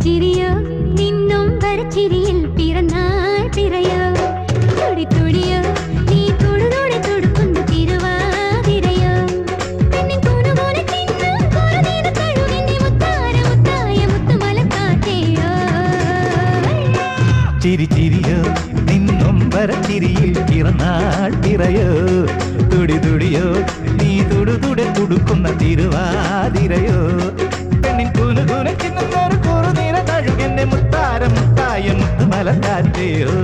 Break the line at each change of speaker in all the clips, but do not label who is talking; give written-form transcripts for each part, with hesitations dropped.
ചിരിയോ നിന്നും വരച്ചിരിയിൽ പിറന്നാൾ പിറയോ തുടി തുടിയോ നീ തൊടുതോടെ തൊടുക്കുന്ന തിരുവാതിരയോ പെണ്ണിൻ കൂനുപോലെ തിന്നും കൊറനീന തഴുകിന്റെ മുത്താര മുത്തായ മുത്തുമലക്കാറ്റയോ
ചിരിയോ നിന്നും വരച്ചിരിയിൽ പിറന്നാൾ പിറയോ തുടി തുടിയോ നീ തൊടുതോടെ തൊടുക്കുന്ന തിരുവാതിരയോ പെണ്ണിൻ കൂനുകൂനെ ചിന്നും എന്റെ മുത്താര മുത്തായ മുത്തുമലക്കാറ്റയോ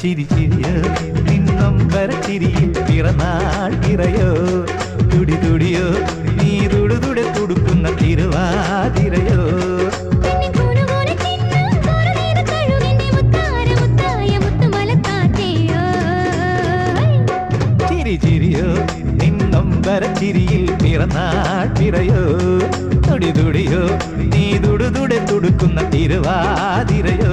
ചിരിയോ നിന്നും വരച്ചിരിയിൽ പിറന്നാൾ പിറയോ തുടി തുടിയോ നീ തുടുതുടെ തുടുക്കുന്ന തിരുവാതിരയോ ചിരിയോ നിന്നും വരച്ചിരിയിൽ പിറന്നാൾ പിറയോ തുടി തുടിയോ നീ തുടുതുടെ തുടുക്കുന്ന തിരുവാതിരയോ